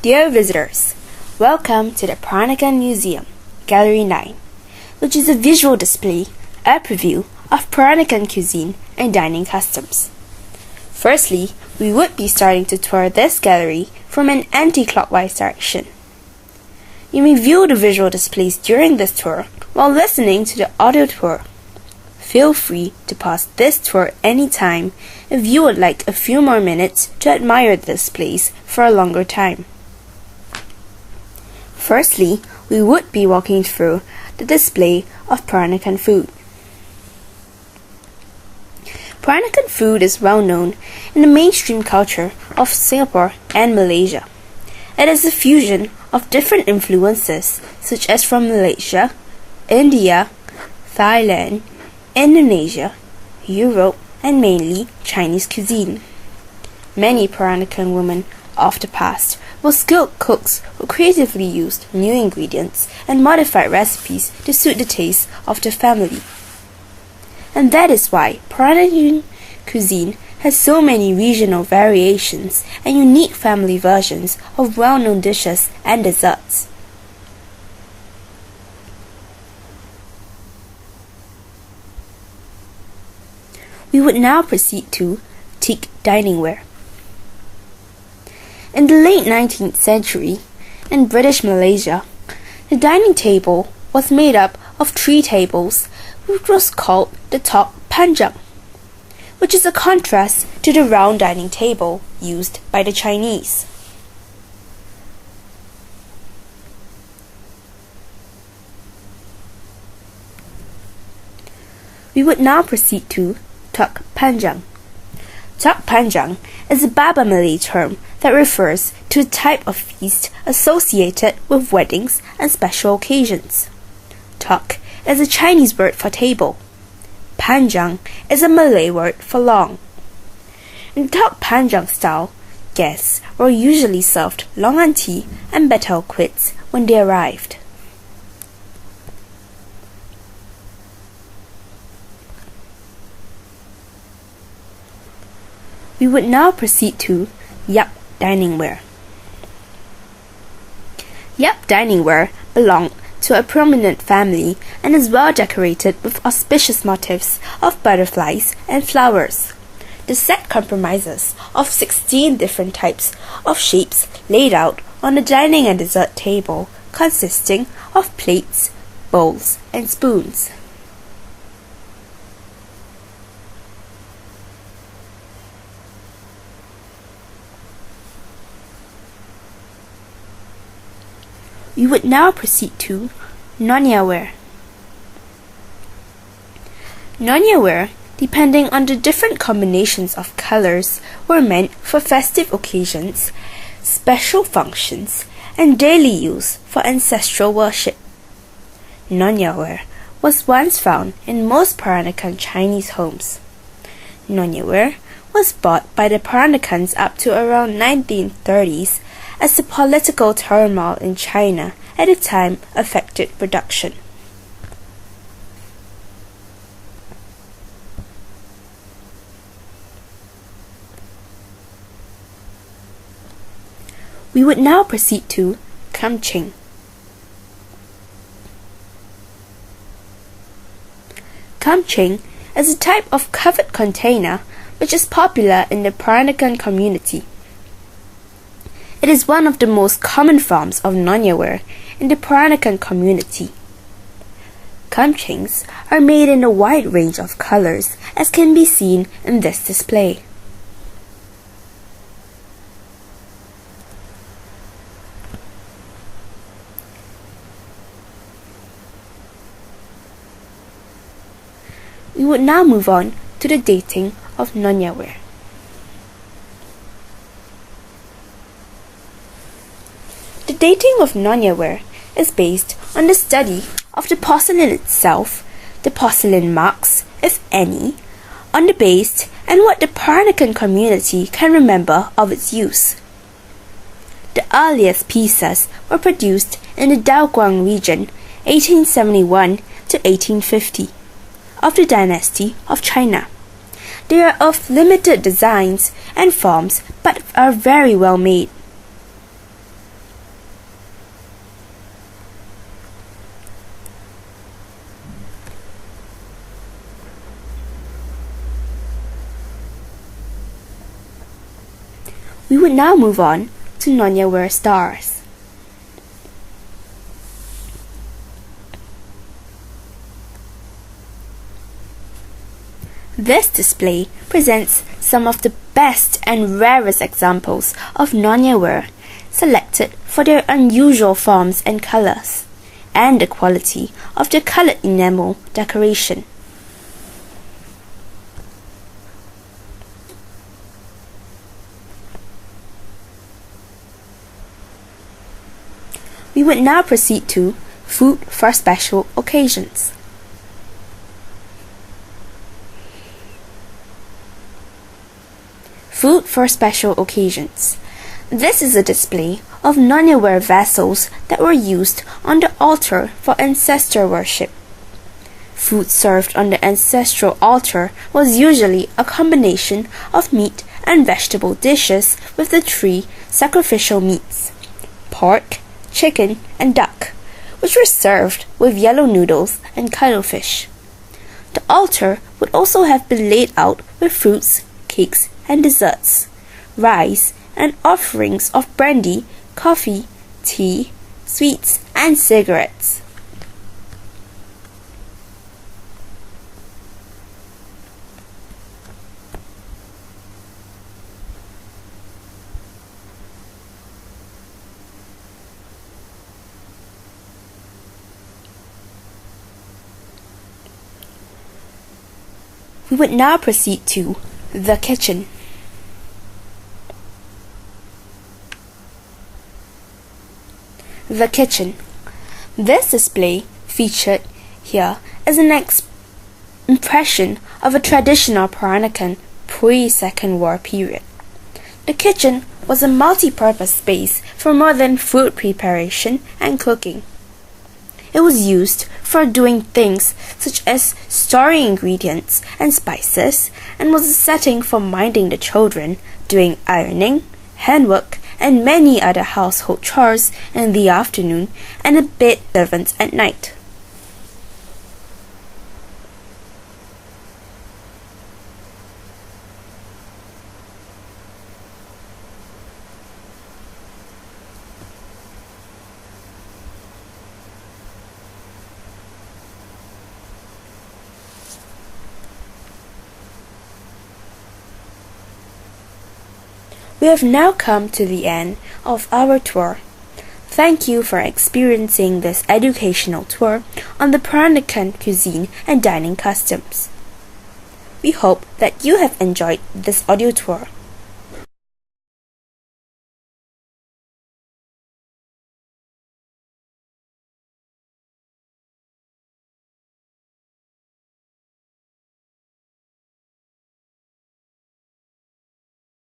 Dear visitors, welcome to the Peranakan Museum, Gallery 9, which is a visual display, a preview of Peranakan cuisine and dining customs. Firstly, we would be starting to tour this gallery from an anti-clockwise direction. You may view the visual displays during this tour while listening to the audio tour. Feel free to pause this tour anytime if you would like a few more minutes to admire the displays for a longer time. Firstly, we would be walking through the display of Peranakan food. Peranakan food is well known in the mainstream culture of Singapore and Malaysia. It is a fusion of different influences such as from Malaysia, India, Thailand, Indonesia, Europe, and mainly Chinese cuisine. Many Peranakan women of the past were skilled cooks who creatively used new ingredients and modified recipes to suit the taste of the family. And that is why Peranakan cuisine has so many regional variations and unique family versions of well-known dishes and desserts. We would now proceed to teak dining ware. In the late 19th century, in British Malaysia, the dining table was made up of 3 tables, which was called the tok panjang, which is a contrast to the round dining table used by the Chinese. We would now proceed to tok panjang. Tok panjang is a Baba Malay term that refers to a type of feast associated with weddings and special occasions. Tok is a Chinese word for table. Panjang is a Malay word for long. In tok panjang style, guests were usually served longan tea and betel quid when they arrived. We would now proceed to Yap dining ware. Yap dining ware belonged to a prominent family and is well decorated with auspicious motifs of butterflies and flowers. The set comprises of 16 different types of shapes laid out on the dining and dessert table, consisting of plates, bowls, and spoons. We would now proceed to Nonya ware. Nonya ware, depending on the different combinations of colors, were meant for festive occasions, special functions, and daily use for ancestral worship. Nonya ware was once found in most Peranakan Chinese homes. Nonya ware was bought by the Peranakans up to around 1930s as the political turmoil in China at the time affected production. We would now proceed to kamching. Kamching is a type of covered container which is popular in the Peranakan community. It is one of the most common forms of nonya ware in the Peranakan community. Kamchings are made in a wide range of colors, as can be seen in this display. We would now move on to the dating of nonya ware. The dating of nonya ware is based on the study of the porcelain itself, the porcelain marks, if any, on the base, and what the Peranakan community can remember of its use. The earliest pieces were produced in the Daoguang region, 1871 to 1850, of the dynasty of China. They are of limited designs and forms but are very well made. We would now move on to Nyonya Ware stars. This display presents some of the best and rarest examples of Nyonya Ware, selected for their unusual forms and colors, and the quality of the colored enamel decoration. We would now proceed to food for special occasions. Food for special occasions. This is a display of Nyonya Ware vessels that were used on the altar for ancestor worship. Food served on the ancestral altar was usually a combination of meat and vegetable dishes with the three sacrificial meats: pork, chicken, and duck, which were served with yellow noodles and cuttlefish. The altar would also have been laid out with fruits, cakes, and desserts, rice, and offerings of brandy, coffee, tea, sweets, and cigarettes. We would now proceed to the kitchen. The kitchen. This display featured here is an impression of a traditional Peranakan pre-Second War period. The kitchen was a multi-purpose space for modern food preparation and cooking. It was used for doing things such as storing ingredients and spices, and was a setting for minding the children, doing ironing, handwork, and many other household chores in the afternoon, and a bit servants at night. We have now come to the end of our tour. Thank you for experiencing this educational tour on the Peranakan cuisine and dining customs. We hope that you have enjoyed this audio tour.